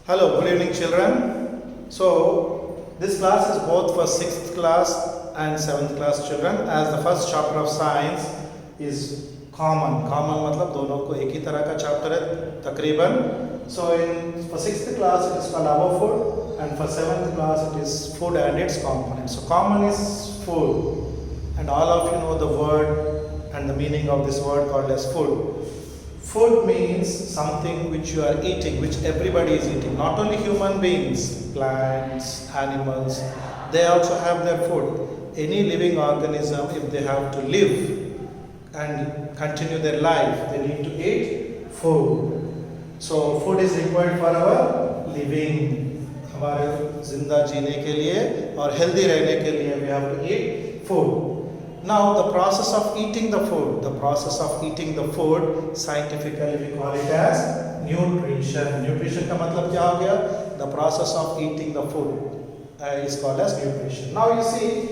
Hello, good evening, children. So, this class is both for 6th class and 7th class children, as the first chapter of science is common. Common मतलब दोनों को एक ही तरह का chapter है तकरीबन. So, for 6th class it is called our food, and for 7th class it is food and its components. So, common is food, and all of you know the word and the meaning of this word called as food. Food means something which you are eating, which everybody is eating, not only human beings, plants, animals, they also have their food. Any living organism, if they have to live and continue their life, they need to eat food. So food is required for our living, हमारे जिंदा जीने के लिए और healthy रहने के लिए we have to eat food. Now the process of eating the food, scientifically we call it as nutrition. Nutrition का मतलब क्या हो गया? The process of eating the food is called as nutrition. Now you see,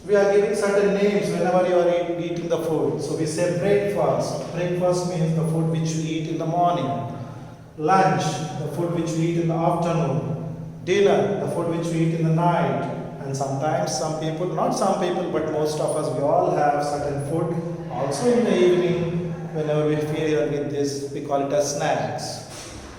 we are giving certain names whenever you are eating the food. So we say breakfast. Breakfast means the food which we eat in the morning. Lunch, the food which we eat in the afternoon. Dinner, the food which we eat in the night. And sometimes some people, not some people, but most of us, we all have certain food also in the evening. Whenever we feel with this, we call it as snacks.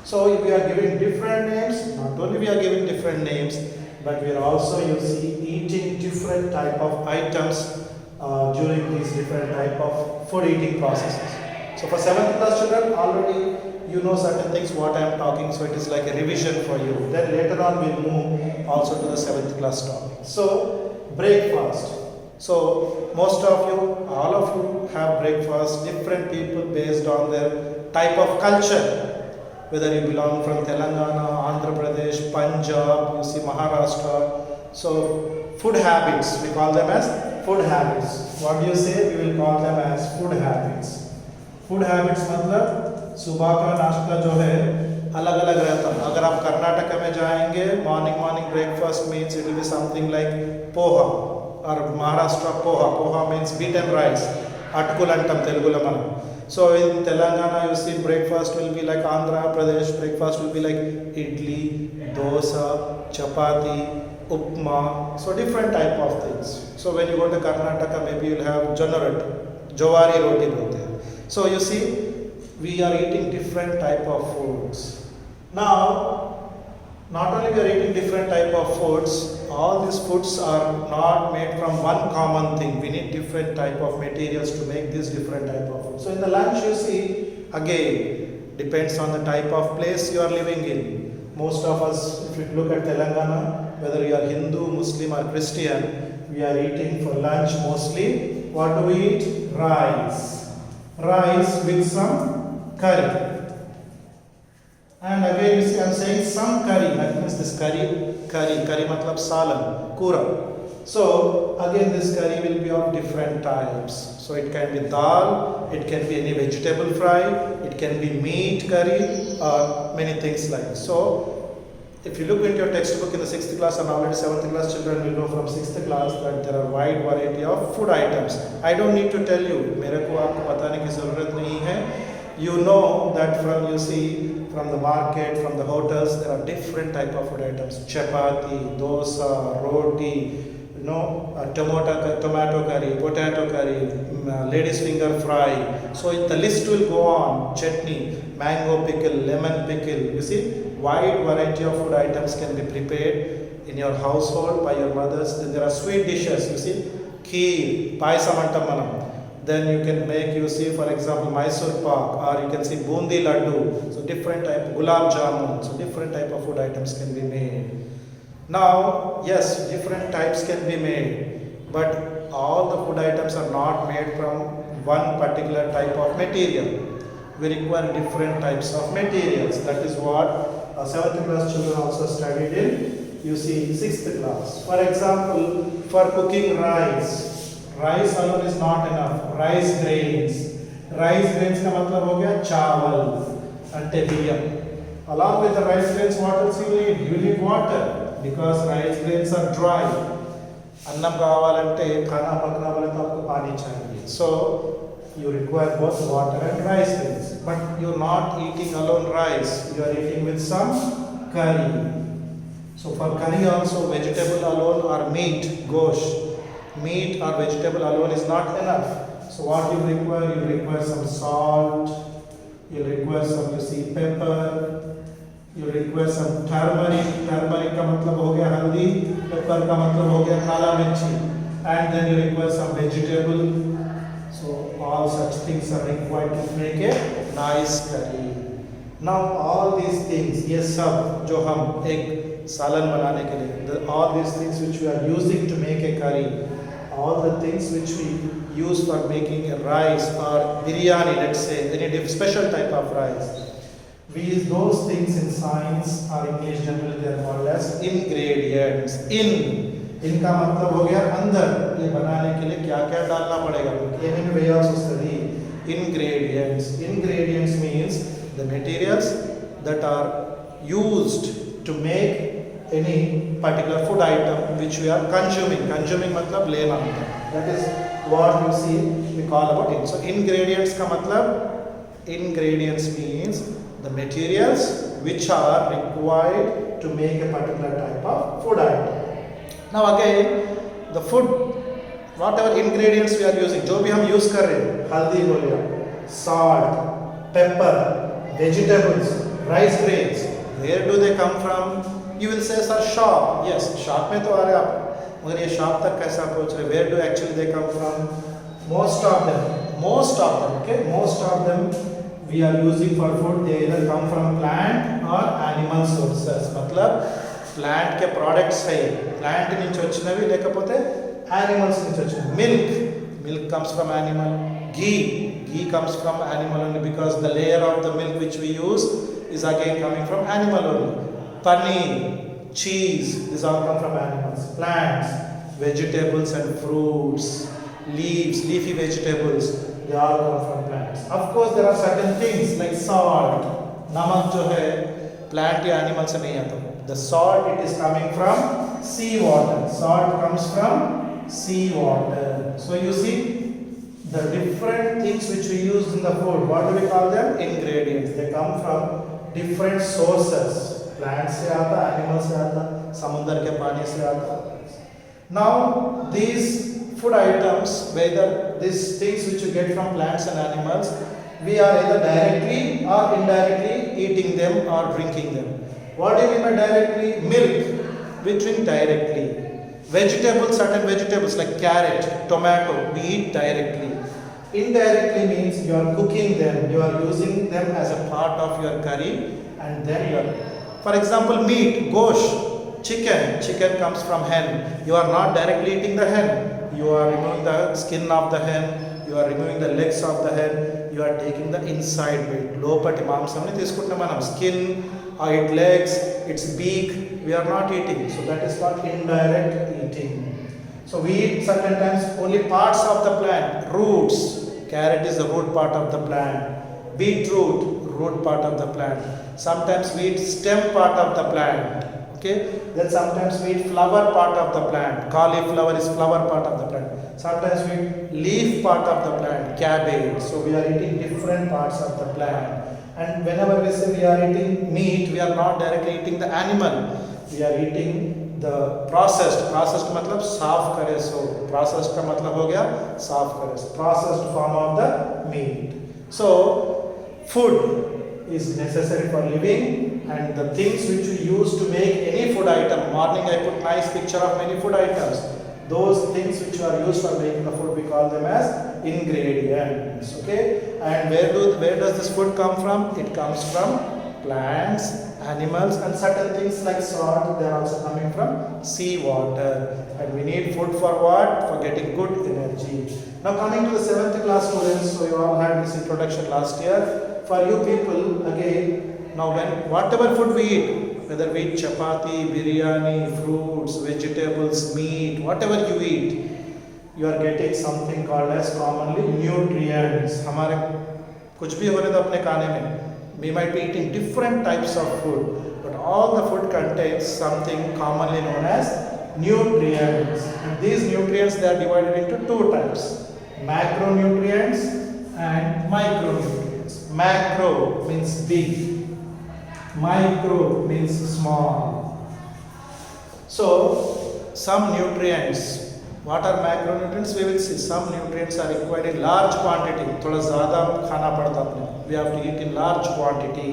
So we are giving different names. Not only we are giving different names, but we are also, you see, eating different type of items during these different type of food eating processes. So for 7th class children, already you know certain things what I am talking, so it is like a revision for you. Then later on we'll move also to the 7th class topic. So breakfast. So most of you, all of you have breakfast, different people based on their type of culture. Whether you belong from Telangana, Andhra Pradesh, Punjab, you see Maharashtra. So food habits, we call them as food habits. What do you say? We will call them as food habits. Food habits मतलब सुबह का नाश्ता जो है अलग अलग रहता है. अगर आप कर्नाटक में जाएंगे, morning breakfast means it will be something like poha, और Maharashtra poha means beaten rice, అటుకులు అంటాం తెలుగులో మనం. So in Telangana you see breakfast will be like Andhra Pradesh, breakfast will be like idli, dosa, chapati, upma, so different type of things. So when you go to Karnataka, maybe you'll have jonna roti, jowari roti bolte hain. So you see, we are eating different type of foods. Now, not only we are eating different type of foods, all these foods are not made from one common thing. We need different type of materials to make this different type of food. So in the lunch you see, again, depends on the type of place you are living in. Most of us, if you look at Telangana, whether you are Hindu, Muslim or Christian, we are eating for lunch mostly. What do we eat? Rice with some curry. And again you see, I am saying some curry, that means this curry matlab salan, kura. So again this curry will be of different types. So it can be dal, it can be any vegetable fry, it can be meat curry, or many things like. So if you look into your textbook in the 6th class, and already 7th class children will know from 6th class that there are wide variety of food items. I don't need to tell you, मेरे को आपको बताने की ज़रूरत नहीं है. You know that from, you see, from the market, from the hotels, there are different type of food items. Chapati, dosa, roti, you know, tomato curry, potato curry, lady's finger fry. So the list will go on. Chutney, mango pickle, lemon pickle. You see, wide variety of food items can be prepared in your household by your mothers. Then there are sweet dishes. You see, kheer, payasam antam manam. Then you can make, you see, for example, Mysore pak, or you can see bundi laddu. So different type, gulab jamun. So different type of food items can be made. Now, yes, different types can be made, but all the food items are not made from one particular type of material. We require different types of materials. That is what 7th class children also studied in, you see, 6th class. For example, for cooking rice alone is not enough. Rice grains का मतलब हो गया चावल, अंटे बियम. Along with the rice grains, what else you need? You need water. Because rice grains are dry. अन्नम कावालंटे खाना पकना बोले तो आपको पानी चाहिए. So you require both water and rice grains. But you're not eating alone rice. You are eating with some curry. So for curry also vegetable alone or meat, gosh, meat or vegetable alone is not enough. So what you require some salt, you require some, you see, pepper, you require some turmeric. Turmeric का मतलब हो गया हल्दी, pepper का मतलब हो गया काला मिर्ची, and then you require some vegetable. So all such things are required to make a nice curry. Now all these things, ये सब जो हम एक सालन बनाने के लिए, all these things which we are using to make a curry, all the things which we use for making a rice or biryani, let's say any special type of rice, we use those things in science or English generally they are called as ingredients. इनका मतलब हो गया अंदर, ये बनाने के लिए क्या क्या डालना पड़ेगा. We also study ingredients. Ingredients means the materials that are used to make any particular food item which we are consuming. Consuming मतलब लेना होता है. That is what you see we call about it. So ingredients का मतलब, ingredients means the materials which are required to make a particular type of food item. Now again the food, whatever ingredients we are using, जो भी हम use कर रहे हैं, हल्दी हो गया, salt, pepper, vegetables, rice grains, where do they come from? You will say sir shop. Yes, shop में तो आ रहे आप, मगर ये shop तक कैसा पहुँच रहे? Where do actually they come from? Most of them, okay, most of them we are using for food, they either come from plant or animal sources. मतलब plant के products है, plant నుంచి వచ్చినవి లేకపోతే animals నుంచి వచ్చినవి. Milk comes from animal. Ghee comes from animal only because the layer of the milk which we use is again coming from animal only. Paneer, cheese, these all come from animals. Plants, vegetables and fruits, leaves, leafy vegetables, they all come from plants. Of course there are certain things like salt, namak जो है plant या animal से नहीं आता. The salt, it is coming from sea water. Salt comes from sea water. So you see the different things which we use in the food, what do we call them? Ingredients. They come from different sources. Plants से आता, animals से आता, समुद्र के पानी से आता. Now these food items, whether these things which you get from plants and animals, we are either directly or indirectly eating them or drinking them. What do you mean by directly? Milk, we drink directly. Vegetables, certain vegetables like carrot, tomato, we eat directly. Indirectly means you are cooking them, you are using them as a part of your curry, and then you are, for example, meat, gosh, chicken comes from hen. You are not directly eating the hen, you are removing the skin of the hen, you are removing the legs of the hen, you are taking the inside meat. Lopati mamsamni తీసుకుంటున్నాం మనం, skin, its legs, its beak, we are not eating. So that is called indirect eating. So we eat certain times only parts of the plant. Roots, carrot is the root part of the plant. Beetroot, root part of the plant. Sometimes we eat stem part of the plant. Okay, then sometimes we eat flower part of the plant. Cauliflower is flower part of the plant. Sometimes we eat leaf part of the plant. Cabbage. So we are eating different parts of the plant. And whenever we say we are eating meat, we are not directly eating the animal. We are eating the processed मतलब साफ करे. So processed का मतलब हो गया साफ करे. So processed form of the meat. So food is necessary for living, and the things which we use to make any food item. Morning I put nice picture of many food items. Those things which are used for making the food, we call them as ingredients. Okay, and where does this food come from? It comes from plants, animals, and certain things like salt, they are also coming from sea water. And we need food for what? For getting good energy. Now coming to the 7th class students, so you all had this introduction last year. For you people, again, now whatever food we eat, whether we eat chapati, biryani, fruits, vegetables, meat, whatever you eat, you are getting something called as commonly nutrients. हमारे कुछ भी होने दो अपने खाने में. We might be eating different types of food, but all the food contains something commonly known as nutrients. And these nutrients, they are divided into two types: macronutrients and micronutrients. Macro means big, Micro means small. So some nutrients. What are macronutrients? We will see. Some nutrients are required in large quantity. थोड़ा ज़्यादा खाना पड़ता है. We have to eat in large quantity.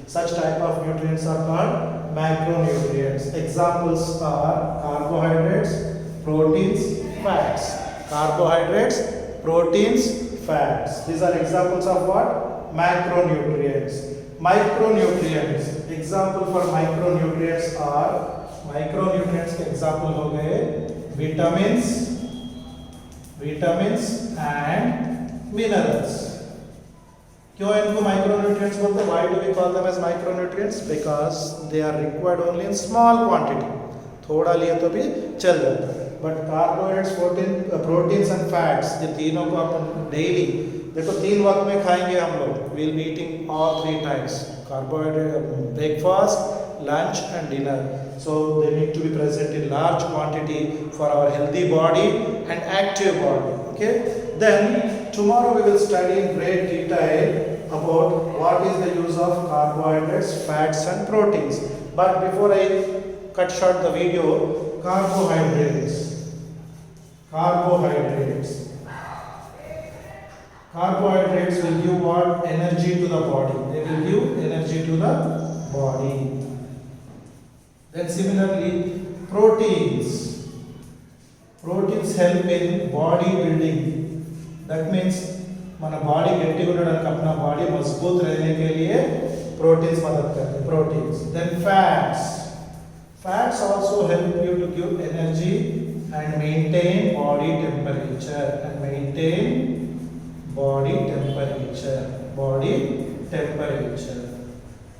Such type of nutrients are called macronutrients. Examples are carbohydrates, proteins, fats. Carbohydrates, proteins, fats. These are examples of what? Macronutrients. Micronutrients. Example for micronutrients are, micronutrients के example हो गए vitamins and minerals. क्यों इनको micronutrients बोलते हैं? Why do we call them as micronutrients? Because they are required only in small quantity. थोड़ा लिए तो भी चल जाता है. But carbohydrates, proteins and fats, ये तीनों को अपन daily, देखो 3 वक्त में खाएंगे हम लोग. We'll be eating all 3 times. Carbohydrate, breakfast, lunch and dinner. So they need to be present in large quantity for our healthy body and active body. Okay. Then tomorrow we will study in great detail about what is the use of carbohydrates, fats and proteins. But before I cut short the video, carbohydrates. Carbohydrates will give what? Energy to the body. They will give energy to the body. Then similarly, proteins. Proteins help in body building. That means మన body గట్టిగా ఉండడానికి अपना body मजबूत रहने के लिए proteins मदद करते हैं. Proteins. Then fats. Fats also help you to give energy and maintain body temperature.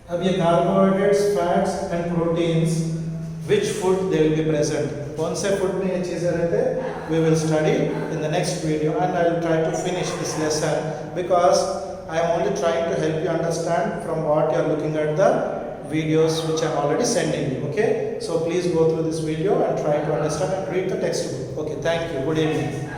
अब ये carbohydrates, fats and proteins, which food they will be present? कौन से food में ये चीजें रहते हैं? We will study in the next video, and I will try to finish this lesson because I am only trying to help you understand from what you are looking at the videos which I am already sending you. Okay, so please go through this video and try to understand and read the textbook. Okay, thank you. Good evening.